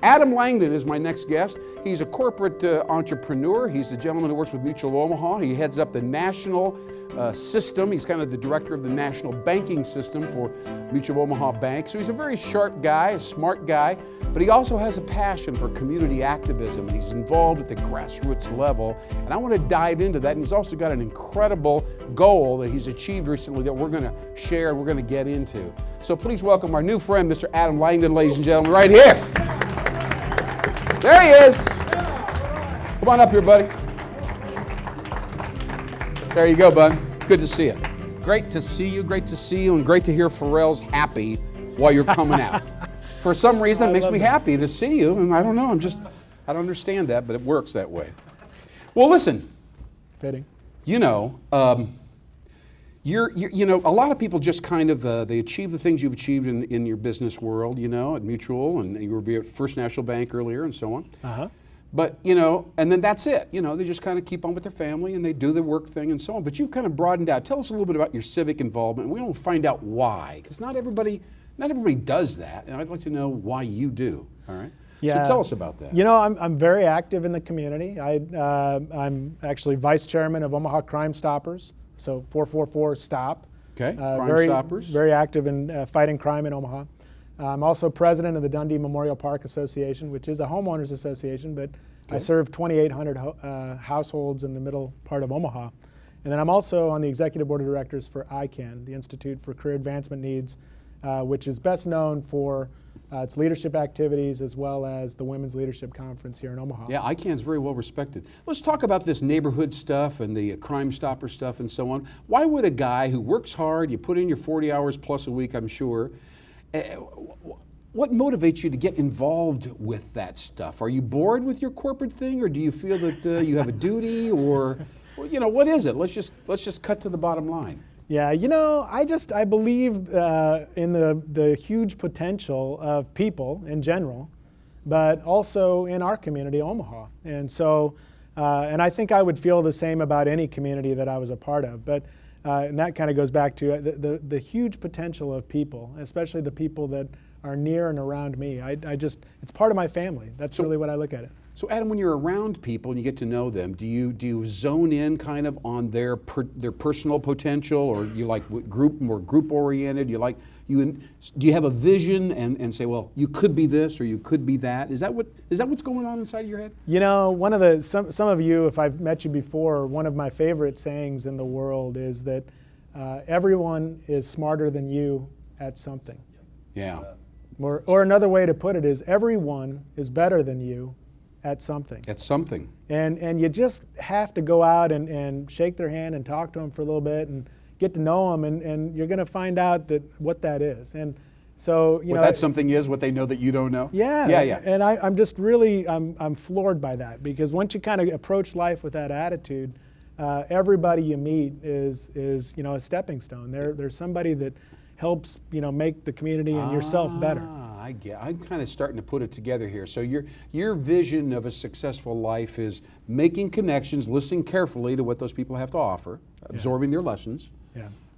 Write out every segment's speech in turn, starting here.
Adam Langdon is my next guest. He's a corporate entrepreneur. He's the gentleman who works with Mutual of Omaha. He heads up the national system. He's kind of the director of the national banking system for Mutual of Omaha Bank. So he's a very sharp guy, a smart guy, but he also has a passion for community activism, and he's involved at the grassroots level. And I want to dive into that. And he's also got an incredible goal that he's achieved recently that we're going to share and we're going to get into. So please welcome our new friend, Mr. Adam Langdon, ladies and gentlemen, right here. There he is. Come on up here, buddy. There you go, bud. Good to see you. Great to see you, and great to hear Pharrell's happy while you're coming out. For some reason, it makes me happy to see you, and I don't know, I don't understand that, but it works that way. Well, listen. Fitting. You know, a lot of people just kind of, they achieve the things you've achieved in your business world, you know, at Mutual, and you were at First National Bank earlier and so on. Uh-huh. But, you know, and then that's it. You know, they just kind of keep on with their family and they do their work thing and so on. But you've kind of broadened out. Tell us a little bit about your civic involvement. We don't find out why, because not everybody does that. And I'd like to know why you do, all right? Yeah. So tell us about that. You know, I'm very active in the community. I'm actually vice chairman of Omaha Crime Stoppers, so 444-STOP. Okay, Crime Stoppers. Very active in fighting crime in Omaha. I'm also president of the Dundee Memorial Park Association, which is a homeowners association, but I serve 2,800 households in the middle part of Omaha. And then I'm also on the executive board of directors for ICANN, the Institute for Career Advancement Needs, which is best known for its leadership activities as well as the Women's Leadership Conference here in Omaha. Yeah, ICANN's very well respected. Let's talk about this neighborhood stuff and the Crime Stopper stuff and so on. Why would a guy who works hard, you put in your 40 hours plus a week, I'm sure, what motivates you to get involved with that stuff? Are you bored with your corporate thing, or do you feel that you have a duty, or you know, what is it? Let's just cut to the bottom line. Yeah, you know, I believe in the huge potential of people in general, but also in our community, Omaha. And so, and I think I would feel the same about any community that I was a part of. But and that kind of goes back to the huge potential of people, especially the people that are near and around me. It's part of my family. That's really what I look at it. So Adam, when you're around people and you get to know them, do you zone in kind of on their personal potential, or you like more group oriented? Do you have a vision and say, well, you could be this or you could be that? Is that what's going on inside of your head? You know, some of you, if I've met you before, one of my favorite sayings in the world is that everyone is smarter than you at something. Yeah. Or another way to put it is everyone is better than you at something. At something. And you just have to go out and shake their hand and talk to them for a little bit and get to know them, and you're going to find out what that is. And so, you know, that something is, what they know that you don't know. Yeah. Yeah. And I'm just really I'm floored by that, because once you kind of approach life with that attitude, everybody you meet is you know, a stepping stone. There's somebody that helps, you know, make the community and yourself better. I'm kind of starting to put it together here. So your vision of a successful life is making connections, listening carefully to what those people have to offer, absorbing their lessons,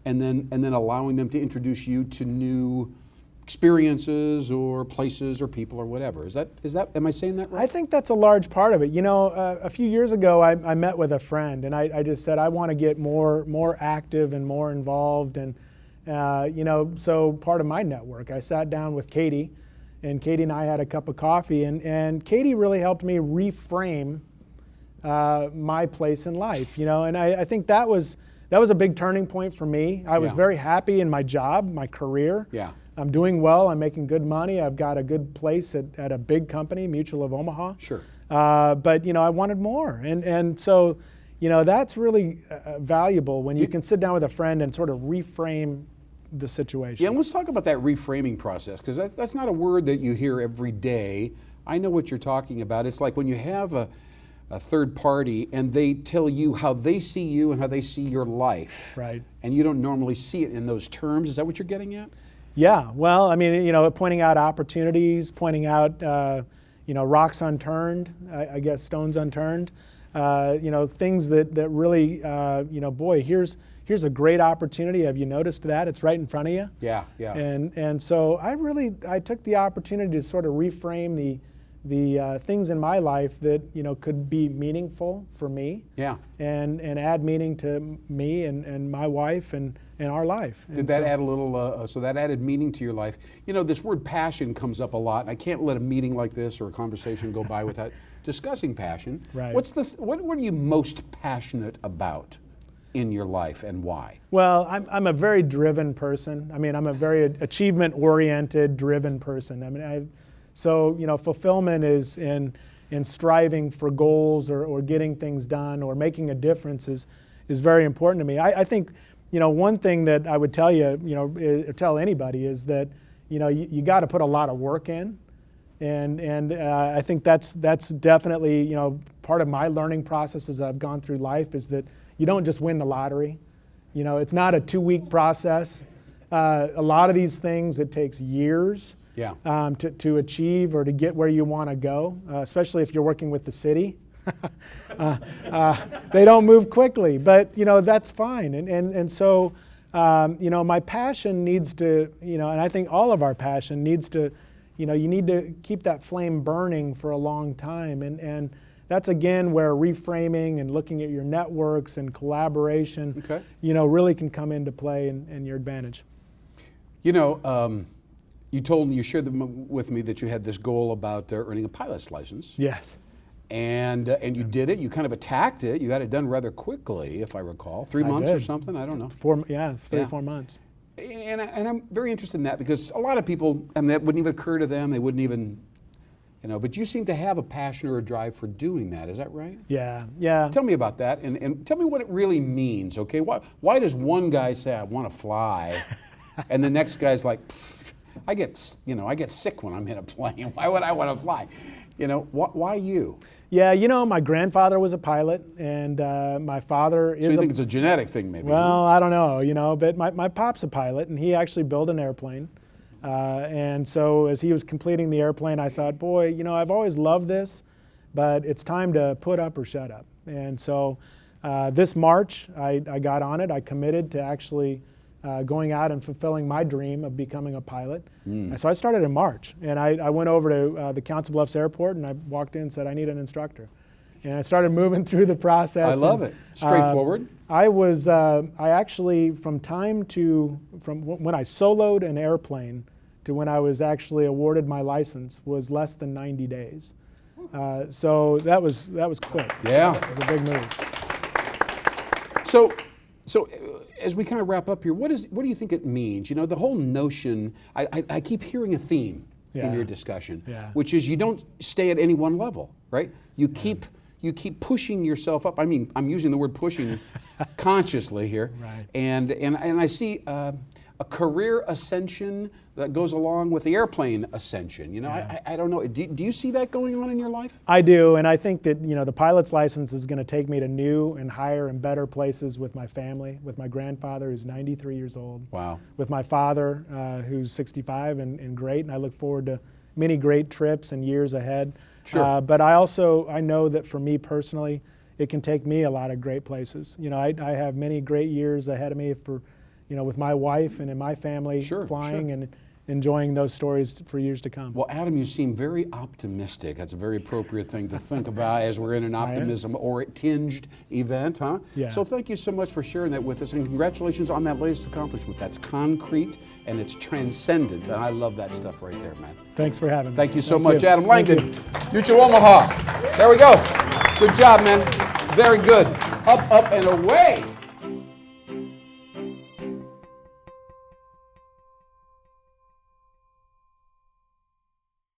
and then allowing them to introduce you to new experiences or places or people or whatever. Is that? Am I saying that right? I think that's a large part of it. You know, a few years ago, I met with a friend, and I just said I want to get more active and more involved, and you know, so part of my network, I sat down with Katie, and Katie and I had a cup of coffee, and Katie really helped me reframe my place in life, you know, and I think that was a big turning point for me. I was very happy in my job, my career. Yeah. I'm doing well, I'm making good money, I've got a good place at a big company, Mutual of Omaha. Sure. But, you know, I wanted more, and so, you know, that's really valuable when you can sit down with a friend and sort of reframe the situation. Yeah, and let's talk about that reframing process, because that's not a word that you hear every day. I know what you're talking about. It's like when you have a third party and they tell you how they see you and how they see your life. Right. And you don't normally see it in those terms. Is that what you're getting at? Yeah, well, I mean, you know, pointing out opportunities, pointing out, you know, rocks unturned, I guess stones unturned, you know, things that really, you know, boy, here's a great opportunity. Have you noticed that? It's right in front of you. Yeah. And so I took the opportunity to sort of reframe the things in my life that could be meaningful for me. Yeah. And add meaning to me and my wife and our life. Did that add a little? So that added meaning to your life. This word passion comes up a lot, and I can't let a meeting like this or a conversation go by without discussing passion. Right. What are you most passionate about in your life, and why? Well, I'm a very driven person. I mean, I'm a very achievement-oriented, driven person. So fulfillment is in striving for goals or getting things done or making a difference is very important to me. I think one thing that I would tell you, tell anybody is that you got to put a lot of work in, and I think that's definitely part of my learning process as I've gone through life is that you don't just win the lottery. It's not a 2-week process. A lot of these things it takes years. Yeah. To achieve or to get where you want to go, especially if you're working with the city. They don't move quickly, but that's fine. And so my passion needs to, and I think all of our passion needs to, you need to keep that flame burning for a long time. And that's again where reframing and looking at your networks and collaboration, really can come into play in your advantage. You shared with me that you had this goal about earning a pilot's license. Yes. And you did it. You kind of attacked it. You got it done rather quickly, if I recall. 3 months or something. I don't know. 3-4 months. And I'm very interested in that because a lot of people, that wouldn't even occur to them. They wouldn't even, But you seem to have a passion or a drive for doing that. Is that right? Yeah. Tell me about that, and tell me what it really means. Okay. Why does one guy say I want to fly, and the next guy's like, I get sick when I'm in a plane. Why would I want to fly? Why you? Yeah, my grandfather was a pilot, and my father is. So you think it's a genetic thing, maybe? Well, I don't know, but my pop's a pilot, and he actually built an airplane. And so as he was completing the airplane, I thought, boy, I've always loved this, but it's time to put up or shut up. And so this March, I got on it. I committed to actually going out and fulfilling my dream of becoming a pilot. So I started in March, and I went over to the Council Bluffs Airport, and I walked in and said, I need an instructor. And I started moving through the process. I love it. Straightforward. I actually, from when I soloed an airplane to when I was actually awarded my license was less than 90 days. So that was quick. Yeah. It was a big move. So as we kind of wrap up here, what do you think it means? The whole notion, I keep hearing a theme in your discussion, which is you don't stay at any one level, right? You keep pushing yourself up. I mean, I'm using the word pushing consciously here. Right. And I see a career ascension that goes along with the airplane ascension. I don't know. Do you see that going on in your life? I do, and I think that the pilot's license is going to take me to new and higher and better places with my family, with my grandfather who's 93 years old. Wow. With my father who's 65 and great, and I look forward to many great trips and years ahead. Sure. But I know that for me personally, it can take me a lot of great places. I have many great years ahead of me with my wife and in my family flying and enjoying those stories for years to come. Well, Adam, you seem very optimistic. That's a very appropriate thing to think about as we're in an optimism or tinged event, huh? Yeah. So thank you so much for sharing that with us, and congratulations on that latest accomplishment. That's concrete and it's transcendent, and I love that stuff right there, man. Thanks for having me. Thank you so much, Adam Langdon, Mutual Omaha. There we go. Good job, man. Very good. Up, up, and away.